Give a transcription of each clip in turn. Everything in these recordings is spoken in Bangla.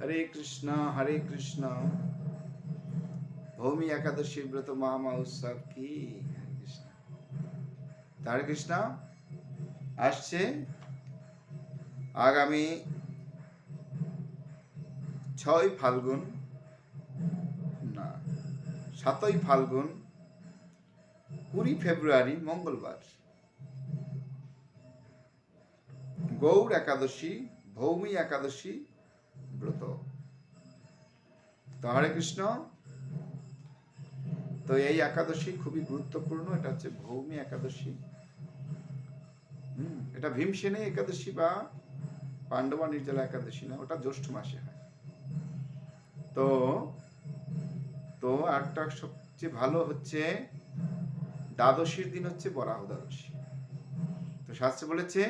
हरे कृष्ण भौमी एकादशी व्रत महामहोत्सव की हरे कृष्ण। हरे कृष्ण আসছে আগামী 6 ফাল্গুন না 7 ফাল্গুন 20 ফেব্রুয়ারি মঙ্গলবার গৌর একাদশী ভৌমি একাদশী ব্রত। তো হরে কৃষ্ণ। তো এই একাদশী খুবই গুরুত্বপূর্ণ। এটা হচ্ছে ভৌমি একাদশী। এটা ভীমসেনী একাদশী বা পাণ্ডবা নির্জলা একাদশী না, ওটা জ্যৈষ্ঠ মাসে হয়। তো তো একটা সবচেয়ে ভালো হচ্ছে দ্বাদশীর দিন হচ্ছে বরাহ দ্বাদশী। তো শাস্ত্রে বলেছে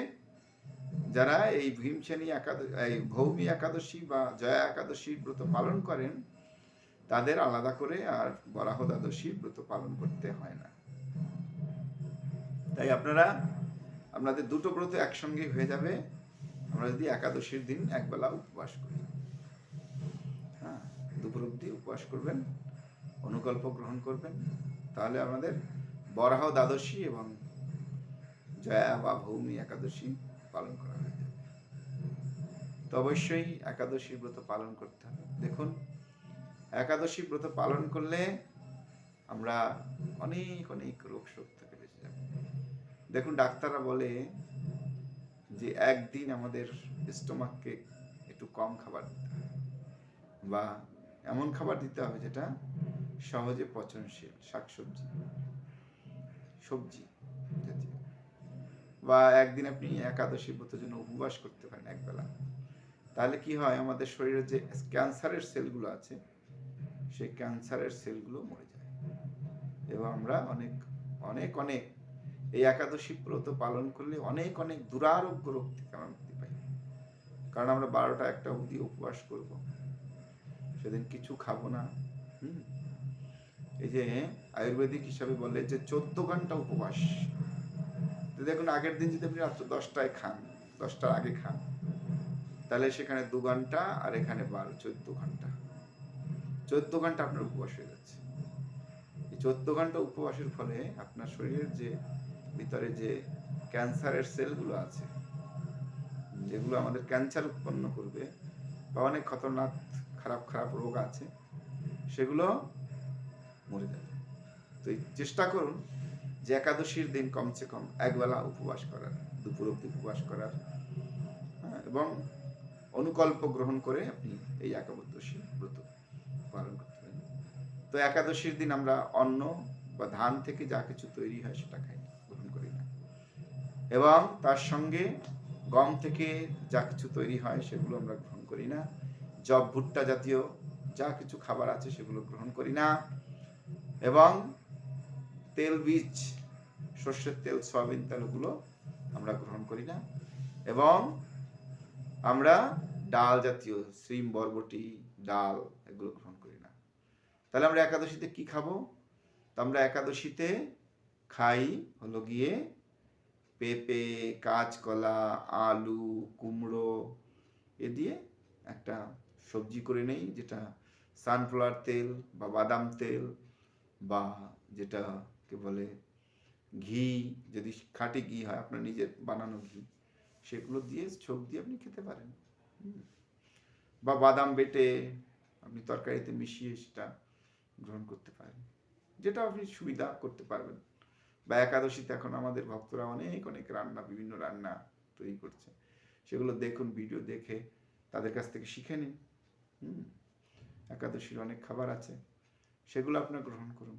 যারা এই ভীমসেনী একাদশী, এই ভৌমি একাদশী বা জয়া একাদশীর ব্রত পালন করেন তাদের আলাদা করে আর বরাহ দ্বাদশীর ব্রত পালন করতে হয় না। তাই আপনাদের দুটো ব্রত একসঙ্গে হয়ে যাবে আমরা যদি একাদশীর দিন একবেলা উপবাস করি। হ্যাঁ, দুপুর অবধি উপবাস করবেন, অনুকল্প গ্রহণ করবেন, তাহলে আমাদের বরাহ দ্বাদশী এবং জয়া বা ভৌমি একাদশী পালন করা হয়ে যাবে। তো অবশ্যই একাদশী ব্রত পালন করতে হবে। দেখুন, একাদশী ব্রত পালন করলে আমরা অনেক অনেক রোগ শোক থেকে বেঁচে যাব। দেখুন, ডাক্তাররা বলে যে একদিন আমাদের স্টোমাককে একটু কম খাবার দিতে হবে বা এমন খাবার দিতে হবে যেটা সহজে পচনশীল, শাকসবজি, সবজি জাতীয়। বা একদিন আপনি একাদশী ব্রতের জন্য উপবাস করতে পারেন একবেলা। তাহলে কি হয়, আমাদের শরীরে যে ক্যান্সারের সেলগুলো আছে সেই ক্যান্সারের সেলগুলো মরে যায় এবং আমরা অনেক অনেক অনেক এই একাদশী ব্রত পালন করলে অনেক অনেক দুরারোগ্য রোগ থেকে আমরা মুক্তি পাই। কারণ আমরা 12টা 1টা অবধি উপবাস করব, সেদিন কিছু খাবো না। এই যে আয়ুর্বেদিক হিসাবে বলে যে 14 ঘন্টা উপবাস। তো দেখুন, আগের দিন যদি আপনি রাত্র 10টায় খান, 10টার আগে খান, তাহলে সেখানে 2 ঘন্টা আর এখানে 14 ঘন্টা, 14 ঘন্টা আপনার উপবাস হয়ে যাচ্ছে। এই 14 ঘন্টা উপবাসের ফলে আপনার শরীরের যে ভিতরে যে ক্যান্সারের সেলগুলো আছে, যেগুলো আমাদের ক্যান্সার উৎপন্ন করবে বা অনেক খতরনাক খারাপ খারাপ রোগ আছে, সেগুলো মরে যাবে। তো চেষ্টা করুন যে একাদশীর দিন কমসে কম একবেলা উপবাস করার, দুপুর অবধি উপবাস করার, এবং অনুকল্প গ্রহণ করে আপনি এই একাদশী ব্রত পালন করতে পারেন। তো একাদশীর দিন আমরা অন্ন বা ধান থেকে যা কিছু তৈরি হয় সেটা খাই, গ্রহণ করি না, এবং তার সঙ্গে গম থেকে যা কিছু তৈরি হয় সেগুলো আমরা গ্রহণ করি না। জব, ভুট্টা জাতীয় যা কিছু খাবার আছে সেগুলো গ্রহণ করি না, এবং তেল বীজ, সর্ষের তেল, সয়াবিন তেলগুলো আমরা গ্রহণ করি না, এবং আমরা ডাল জাতীয় সিম, বরবটি, ডাল এগুলো গ্রহণ করি না। তাহলে আমরা একাদশীতে কি খাবো? তো আমরা একাদশীতে খাই হলো গিয়ে পেঁপে, কাঁচকলা, আলু, কুমড়ো এ দিয়ে একটা সবজি করে নেই, যেটা সানফ্লাওয়ার তেল বা বাদাম তেল বা যেটাকে বলে ঘি, যদি খাঁটি ঘি হয়, আপনার নিজের বানানো ঘি, সেগুলো দিয়ে ছোপ দিয়ে আপনি খেতে পারেন। বা বাদাম বেটে আপনি তরকারিতে মিশিয়ে সেটা গ্রহণ করতে পারেন, যেটা আপনি সুবিধা করতে পারবেন। বা একাদশীতে এখন আমাদের ভক্তরা অনেক অনেক রান্না, বিভিন্ন রান্না তৈরি করছে, সেগুলো দেখুন, ভিডিও দেখে তাদের কাছ থেকে শিখে নিন। একাদশীর অনেক খাবার আছে, সেগুলো আপনার গ্রহণ করুন।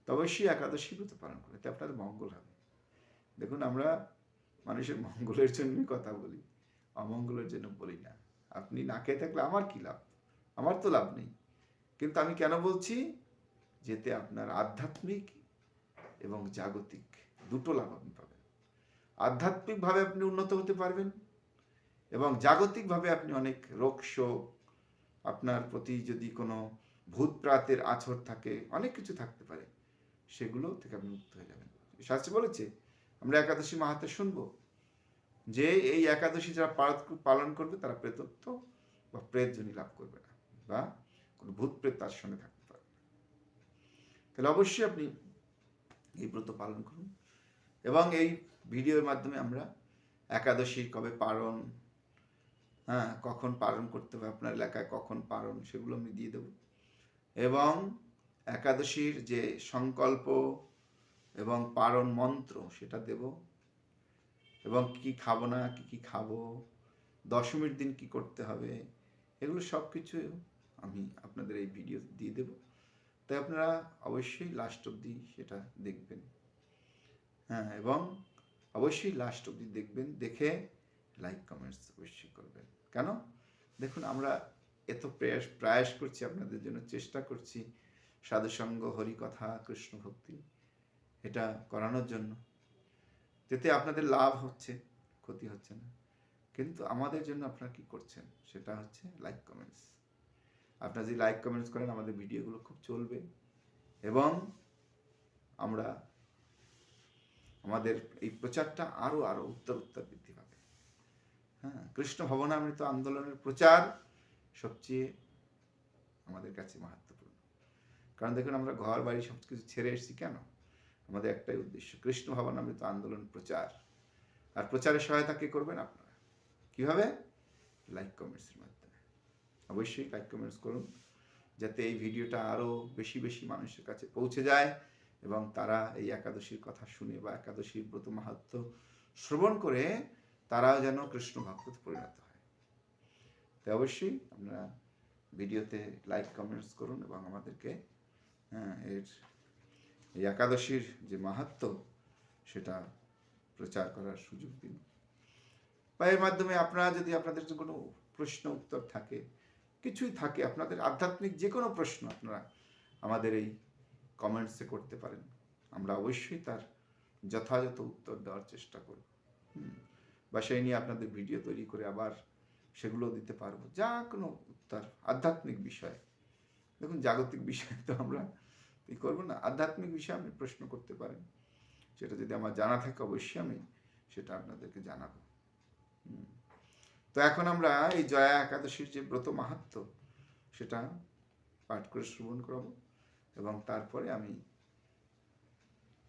তো অবশ্যই একাদশী ব্রত পালন করুন, এতে আপনাদের মঙ্গল হবে। দেখুন, আমরা মানুষের মঙ্গলের জন্যই কথা বলি, অমঙ্গলের জন্য বলি না। আপনি না খেয়ে থাকলে আমার কি লাভ? আমার তো লাভ নেই। কিন্তু আমি কেন বলছি, যেতে আপনার আধ্যাত্মিক এবং জাগতিক দুটো লাভ আপনি পাবেন। আধ্যাত্মিকভাবে আপনি উন্নত হতে পারবেন এবং জাগতিকভাবে আপনি অনেক রোগ শোক, আপনার প্রতি যদি কোনো ভূত প্রাতের আছর থাকে, অনেক কিছু থাকতে পারে, সেগুলো থেকে আপনি মুক্ত হয়ে যাবেন। শাস্ত্রে বলেছে, আমরা একাদশী মাহাত্ম্য শুনবো, যে এই একাদশী যারা পালন করবে তারা প্রেতত্ব বা প্রেতজনী লাভ করবে না, বা কোনো ভূত প্রেত তার সঙ্গে থাকতে পারবে না। তাহলে অবশ্যই আপনি এই ব্রত পালন করুন, এবং এই ভিডিওর মাধ্যমে আমরা একাদশীর কবে পালন, কখন পালন করতে হবে, আপনার এলাকায় কখন পালন, সেগুলো আমি দিয়ে দেব। এবং একাদশীর যে সংকল্প এবং পালন মন্ত্র সেটা দেব, এবং কি খাবো না, কি খাবো, দশমীর দিন কি করতে হবে, এগুলো সব কিছু আমি আপনাদের এই ভিডিও দিয়ে দেব। তাই আপনারা অবশ্যই লাস্ট অবধি সেটা দেখবেন, এবং অবশ্যই লাস্ট অবধি দেখবেন, দেখে লাইক কমেন্টস অবশ্যই করবেন। কেন? দেখুন, আমরা এত প্রয়াস করছি আপনাদের জন্য, চেষ্টা করছি সাধুসঙ্গ, হরিকথা, কৃষ্ণ ভক্তি এটা করানোর জন্য, যাতে আপনাদের লাভ হচ্ছে, ক্ষতি হচ্ছে না। কিন্তু আমাদের জন্য আপনারা কি করছেন সেটা হচ্ছে লাইক কমেন্টস। আপনারা যদি লাইক কমেন্টস করেন আমাদের ভিডিওগুলো খুব চলবে, এবং আমরা আমাদের এই প্রচারটা আরো উত্তর বৃদ্ধি পাবে। কৃষ্ণ ভবনামৃত আন্দোলনের প্রচার সবচেয়ে আমাদের কাছে মাহাত্ম্যপূর্ণ। কারণ দেখুন, আমরা ঘর বাড়ি সব কিছু ছেড়ে এসেছি কেন? আমাদের একটাই উদ্দেশ্য, কৃষ্ণ ভবনামৃত আন্দোলন প্রচার। আর প্রচারের সহায়তা কে করবেন? আপনারা। কিভাবে? লাইক কমেন্টসের মাধ্যমে। অবশ্যই লাইক কমেন্টস করুন, যাতে এই ভিডিওটা আরো বেশি মানুষের কাছে পৌঁছে যায়, এবং তারা এই একাদশীর কথা শুনে বা একাদশীর ব্রত মাহাত্ম্য শ্রবণ করে তারাও যেন কৃষ্ণ ভক্ততে পরিণত হয়। তাই অবশ্যই আপনারা ভিডিওতে লাইক কমেন্টস করুন, এবং আমাদেরকে এই একাদশীর যে মাহাত্ম্য সেটা প্রচার করার সুযোগ দিন। বা এর মাধ্যমে আপনারা যদি আপনাদের কোনো প্রশ্ন উত্তর থাকে, কিছুই থাকে, আপনাদের আধ্যাত্মিক যে কোনো প্রশ্ন আপনারা আমাদের এই কমেন্টসে করতে পারেন। আমরা অবশ্যই তার যথাযথ উত্তর দেওয়ার চেষ্টা করব, বা সেই নিয়ে আপনাদের ভিডিও তৈরি করে আবার সেগুলো দিতে পারবো। যা কোনো উত্তর আধ্যাত্মিক বিষয়, দেখুন জাগতিক বিষয় তো আমরা করবো না, আধ্যাত্মিক বিষয়ে আপনি প্রশ্ন করতে পারেন। সেটা যদি আমার জানা থাকে অবশ্যই আমি সেটা আপনাদেরকে জানাবো। তো এখন আমরা এই জয়া একাদশীর যে ব্রত মাহাত্ম্য সেটা পাঠ করে শ্রবণ করাবো, এবং তারপরে আমি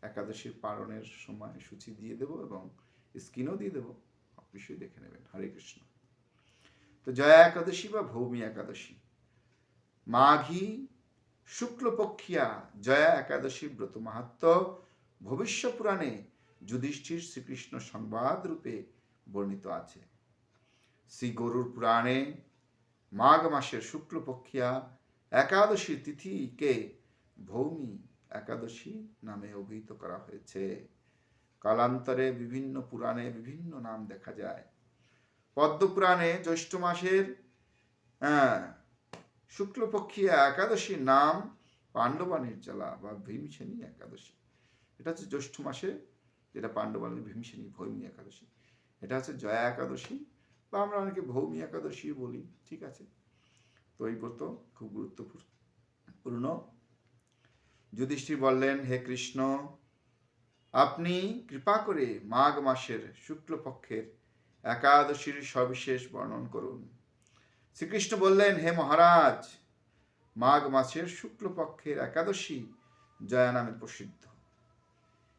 একাদশীর পালনের সময় সূচি দিয়ে দেব, এবং স্ক্রিনও দিয়ে দেবো, অবশ্যই দেখে নেবেন। হরে কৃষ্ণ। তো জয়া একাদশী বা ভৌমি একাদশী, মাঘী শুক্লপক্ষিয়া জয়া একাদশী ব্রত মাহাত্ম্য ভবিষ্য পুরাণে যুধিষ্ঠির শ্রীকৃষ্ণ সংবাদ রূপে বর্ণিত আছে। শ্রী গরুর পুরাণে মাঘ মাসের শুক্লপক্ষিয়া একাদশীর তিথিকে ভৌমি একাদশী নামে অভিহিত করা হয়েছে। কালান্তরে বিভিন্ন পুরাণে বিভিন্ন নাম দেখা যায়। পদ্মপুরাণে জ্যৈষ্ঠ মাসের শুক্লপক্ষিয়া একাদশীর নাম পাণ্ডবা নির্জলা বা ভীমসেনী একাদশী। এটা হচ্ছে জ্যৈষ্ঠ মাসে, যেটা পাণ্ডবা ভীমসেনী ভৌমি একাদশী। এটা হচ্ছে জয়া একাদশী, বা আমরা অনেকে ভৌমি একাদশী বলি, ঠিক আছে। তো এই ব্রত খুব গুরুত্বপূর্ণ। যুধিষ্ঠির বললেন, হে কৃষ্ণ, আপনি কৃপা করে মাঘ মাসের শুক্লপক্ষের একাদশীর সবিশেষ বর্ণন করুন। শ্রীকৃষ্ণ বললেন, হে মহারাজ, মাঘ মাসের শুক্লপক্ষের একাদশী জয়া নামে প্রসিদ্ধ।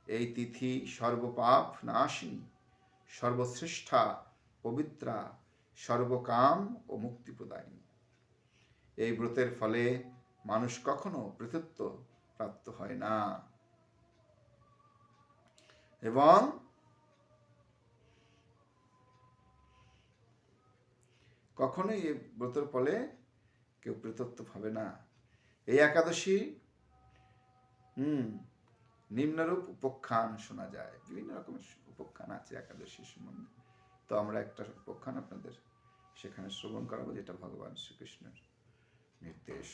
এই তিথি সর্বপাপ নাশিনী, সর্বশ্রেষ্ঠা, পবিত্রা, সর্বকাম ও মুক্তি প্রদায়িনী। এই ব্রতের ফলে মানুষ কখনো প্রেতত্ব প্রাপ্ত হয় না, এবং কখনোই এই ব্রতের ফলে কেউ প্রেতত্ব হবে না। এই একাদশী নিম্নরূপ উপাখ্যান শোনা যায়। বিভিন্ন রকমের উপাখ্যান আছে একাদশীর সম্বন্ধে। তো আমরা একটা উপাখ্যান আপনাদের সেখানে শ্রবণ করাবো, যেটা ভগবান শ্রীকৃষ্ণের নির্দেশ।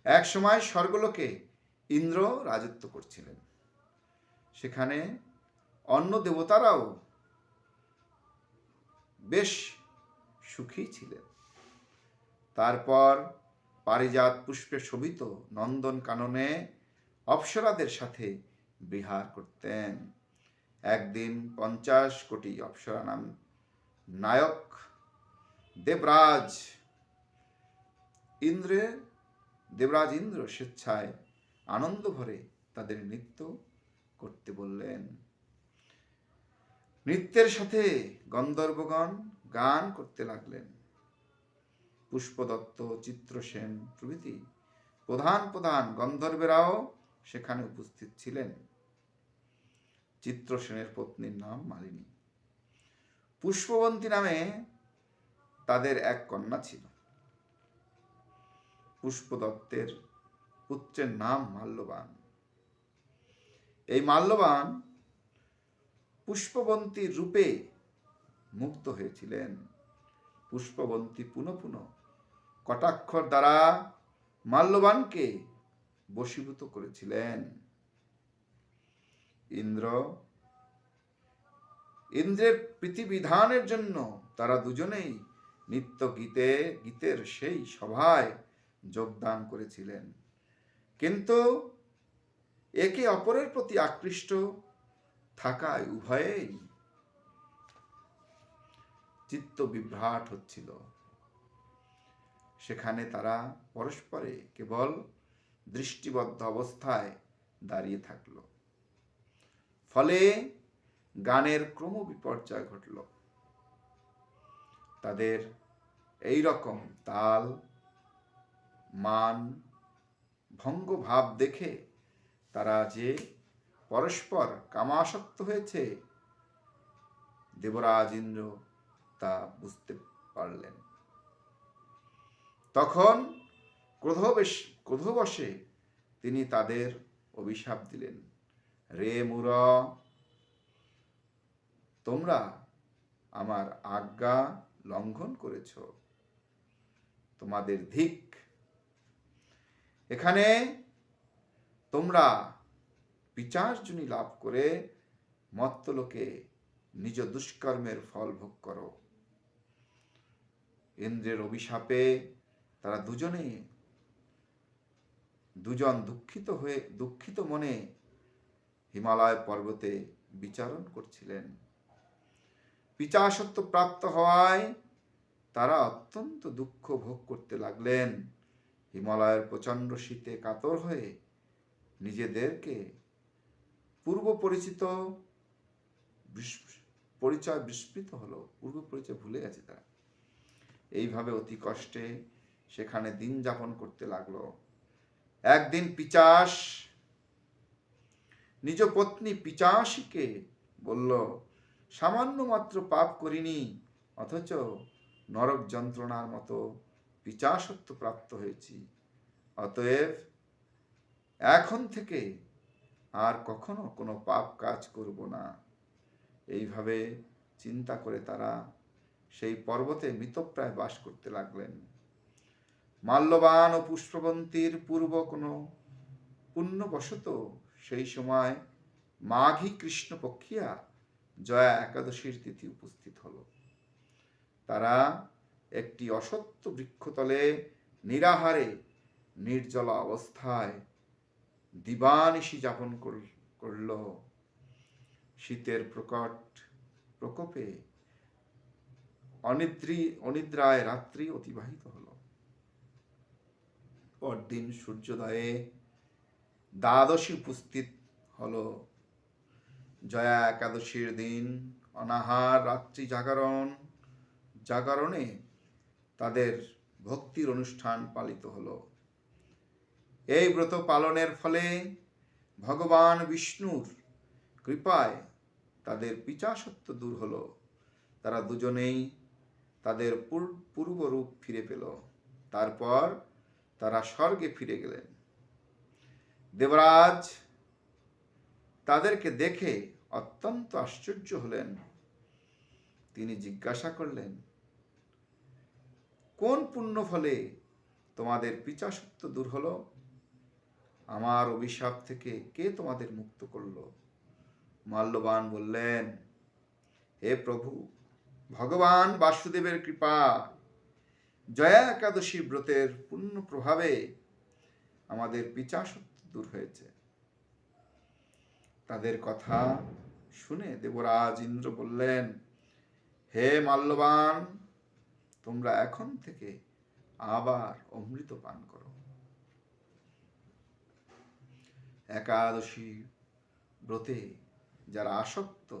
এক সময় স্বর্গলোকে ইন্দ্র রাজত্ব করছিলেন। সেখানে অন্য দেবতারাও বেশ সুখী ছিলেন। তারপর পারিজাত পুষ্পে শোভিত নন্দন কাননে অপ্সরাদের সাথে বিহার করতেন। একদিন 50 কোটি অপ্সরা নাম নায়ক দেবরাজ ইন্দ্র স্বেচ্ছায় আনন্দ ভরে তাদের নৃত্য করতে বললেন। নৃত্যের সাথে গন্ধর্বগণ গান করতে লাগলেন। পুষ্পদত্ত, চিত্রসেন প্রভৃতি প্রধান প্রধান গন্ধর্বেরাও সেখানে উপস্থিত ছিলেন। চিত্রসেনের পত্নীর নাম মালিনী। পুষ্পবন্তী নামে তাদের এক কন্যা ছিল। পুষ্পদত্তের পুত্রের নাম মাল্যবান। এই মাল্যবান পুষ্পবন্তীর রূপে মুগ্ধ হয়েছিলেন। পুষ্পবন্তী পুনঃ পুনঃ কটাক্ষর দ্বারা মাল্যবানকে বশীভূত করেছিলেন। ইন্দ্রের প্রীতিবিধানের জন্য তারা দুজনেই নিত্য গীতের সেই সভায় যোগদান করেছিলেন, কিন্তু একে অপরের প্রতি আকৃষ্ট থাকায় উভয়েই চিত্ত বিভ্রাট হচ্ছিল। সেখানে তারা পরস্পরে কেবল দৃষ্টিবদ্ধ অবস্থায় দাঁড়িয়ে থাকল। ফলে গানের ক্রম বিপর্যয় ঘটল। তাদের এই রকম তাল মান ভঙ্গ ভাব দেখে তারা যে পরস্পর কামাসক্ত হয়েছে, দেবরাজ ইন্দ্র তা বুঝতে পারলেন। তখন ক্রোধবশে তিনি তাদের অভিশাপ দিলেন। রে মূঢ়, তোমরা আমার আজ্ঞা লঙ্ঘন করেছ, তোমাদের ধিক। এখানে তোমরা পিচার্জনী লাভ করে মর্ত্যলোকে নিজ দুষ্কর্মের ফল ভোগ করো। ইন্দ্রের অভিশাপে তারা দুজন দুঃখিত মনে হিমালয় পর্বতে বিচরণ করছিলেন। পিচাসত্ব প্রাপ্ত হওয়ায় তারা অত্যন্ত দুঃখ ভোগ করতে লাগলেন। হিমালয়ের প্রচণ্ড শীতে কাতর হয়ে নিজেদেরকে পূর্ব পরিচয় বিস্মৃত হলো, পূর্ব পরিচয় ভুলে গেছে তারা। এইভাবে অতি কষ্টে সেখানে দিন যাপন করতে লাগলো। একদিন পিচাস নিজ পত্নী পিচাসীকে বলল, সামান্য মাত্র পাপ করিনি, অথচ নরক যন্ত্রণার মতো পিচাসত্ব প্রাপ্ত হয়েছি। অতএব এখন থেকে আর কখনো কোনো পাপ কাজ করব না। এইভাবে চিন্তা করে তারা সেই পর্বতে মৃতপ্রায় বাস করতে লাগলেন। মাল্যবান ও পুষ্পবন্তীর পূর্ব কোনো পুণ্যবশত সেই সময় মাঘী কৃষ্ণপক্ষিয়া জয়া একাদশীর তিথি উপস্থিত হল। তারা একটি অসত্য বৃক্ষতলে নিরাহারে নির্জল অবস্থায় দিবানিশি যাপন করল। শীতের প্রকট প্রকোপে অনিদ্রায় রাত্রি অতিবাহিত হল। পরদিন সূর্যোদয়ে দ্বাদশী উপস্থিত হল। জয়া একাদশীর দিন অনাহার রাত্রি জাগরণে তাদের ভক্তির অনুষ্ঠান পালিত হল। এই ব্রত পালনের ফলে ভগবান বিষ্ণুর কৃপায় তাদের পিচাসত্ব দূর হল। তারা দুজনেই তাদের পূর্বরূপ ফিরে পেল। তারপর তারা স্বর্গে ফিরে গেলেন। দেবরাজ তাদেরকে দেখে অত্যন্ত আশ্চর্য হলেন। তিনি জিজ্ঞাসা করলেন, কোন পুণ্য ফলে তোমাদের পিচাসত্ব দূর হলো? আমার অভিশাপ থেকে কে তোমাদের মুক্ত করল? মাল্যবান বললেন, হে প্রভু, ভগবান বাসুদেবের কৃপা, জয়া একাদশী ব্রতের পুণ্য প্রভাবে আমাদের পিচাসত্ব দূর হয়েছে। তাদের কথা শুনে দেবরাজ ইন্দ্র বললেন, হে মাল্যবান, তোমরা এখন থেকে আবার অমৃত পান করো। একাদশী ব্রতে যারা আসক্ত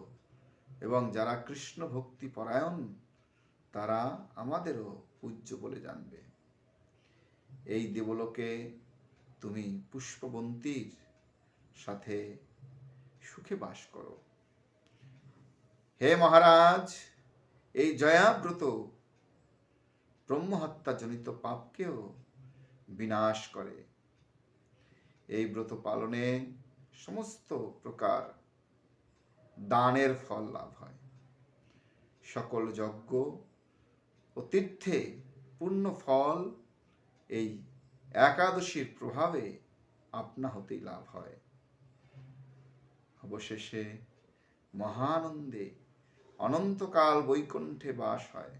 এবং যারা কৃষ্ণ ভক্তি পরায়ণ, তারা আমাদেরও পূজ্য বলে জানবে। এই দেবলোকে তুমি পুষ্পবন্তীর সাথে সুখে বাস করো। হে মহারাজ, এই জয়াব্রত ব্রহ্মহত্যাজনিত পাপকেও বিনাশ করে। এই ব্রত পালনে সমস্ত প্রকার দানের ফল লাভ হয়। সকল যজ্ঞ ও তীর্থে পূর্ণ ফল এই একাদশীর প্রভাবে আপনা হতেই লাভ হয়। অবশেষে মহানন্দে অনন্তকাল বৈকুণ্ঠে বাস হয়।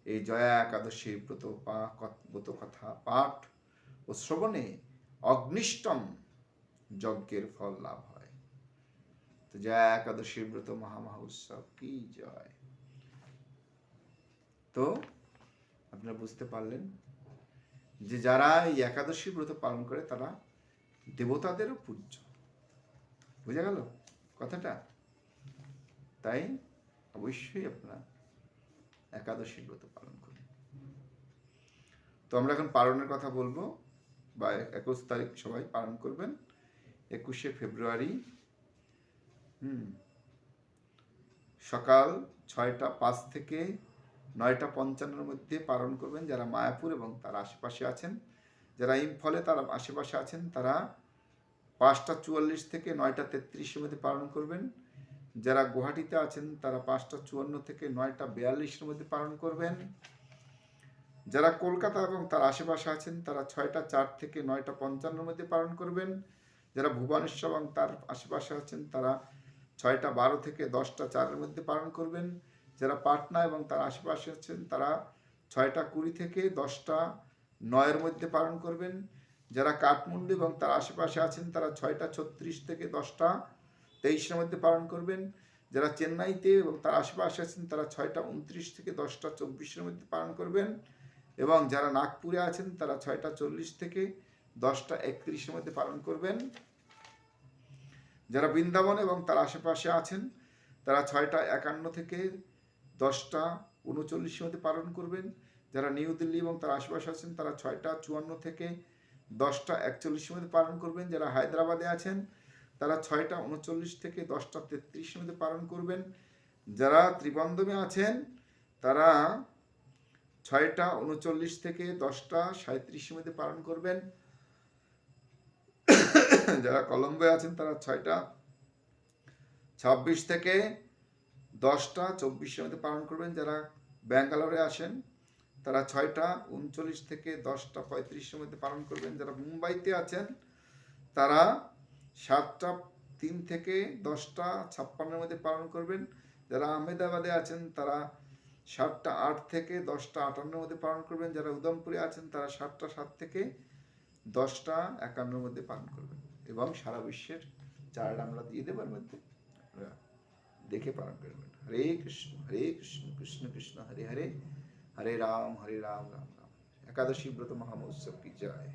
এই জয়া একাদশীর ব্রত কথা পাঠ ও শ্রবণে অগ্নিষ্টম যজ্ঞের ফল লাভ হয়। তো জয়া একাদশীর ব্রত মহা উৎসব কি জয়। তো আপনারা বুঝতে পারলেন যে যারা এই একাদশী ব্রত পালন করে তারা দেবতাদেরও পূজ্য। বুঝা গেল কথাটা? তাই অবশ্যই আপনারা একাদশী ব্রত পালন করুন। তো আমরা এখন পালনের কথা বলবো, বা 21 তারিখ সবাই পালন করবেন। 21শে ফেব্রুয়ারি সকাল 6টা 5 থেকে 9টা 55-এর মধ্যে পালন করবেন যারা মায়াপুর এবং তার আশেপাশে আছেন। যারা ইম্ফলে তার আশেপাশে আছেন তারা 5টা 44 থেকে 9টা 33-এর মধ্যে পালন করবেন। যারা গুয়াহাটিতে আছেন তারা 5টা 54 থেকে 9টা 42-এর মধ্যে পালন করবেন। যারা কলকাতা এবং তার আশেপাশে আছেন তারা 6টা 4 থেকে 9টা 55-এর মধ্যে পালন করবেন। যারা ভুবনেশ্বর এবং তার আশেপাশে আছেন তারা 6টা 12 থেকে 10টা 4-এর মধ্যে পালন করবেন। যারা পাটনা এবং তার আশেপাশে আছেন তারা 6টা 20 থেকে 10টা 9-এর মধ্যে পালন করবেন। যারা কাঠমান্ডু এবং তার আশেপাশে আছেন তারা 6টা 36 থেকে 10টা 23-এর মধ্যে পালন করবেন। যারা চেন্নাইতে এবং তার আশেপাশে আছেন তারা 6টা 29 থেকে 10টা 24-এর মধ্যে পালন করবেন। এবং যারা নাগপুরে আছেন তারা 6টা 40 থেকে 10টা 31-এর মধ্যে পালন করবেন। যারা বৃন্দাবন এবং তার আশেপাশে আছেন তারা 6টা 51 থেকে 10টা 39-এর মধ্যে পালন করবেন। যারা নিউ দিল্লি এবং তার আশেপাশে আছেন তারা 6টা 54 থেকে 10টা 41-এর মধ্যে পালন করবেন। যারা হায়দ্রাবাদে আছেন তারা 6টা 39 থেকে 10টা 33-এর মধ্যে পালন করবেন। যারা ত্রিবন্ধমে আছেন তারা 6টা 39 থেকে 10টা 37-এর মধ্যে পালন করবেন। যারা কলম্বোয় আছেন তারা 6টা 26 থেকে 10টা 24-এর মধ্যে পালন করবেন। যারা ব্যাঙ্গালোরে আসেন তারা 6টা 39 থেকে 10টা 35-এর মধ্যে পালন করবেন। যারা মুম্বাইতে আছেন তারা 7টা 3 থেকে 10টা 56-এর মধ্যে পালন করবেন। যারা আহমেদাবাদে আছেন তারা 7টা 8 থেকে 10টা 58-এর মধ্যে পালন করবেন। যারা উদমপুরে আছেন তারা 7টা 7 থেকে 10টা 51-এর মধ্যে পালন করবেন। এবং সারা বিশ্বের চার্ট আমরা দিয়ে দেবার মধ্যে দেখে পালন করবেন। হরে কৃষ্ণ কৃষ্ণ কৃষ্ণ হরে হরে, হরে রাম রাম রাম। একাদশী ব্রত মহোৎসব কি জয়।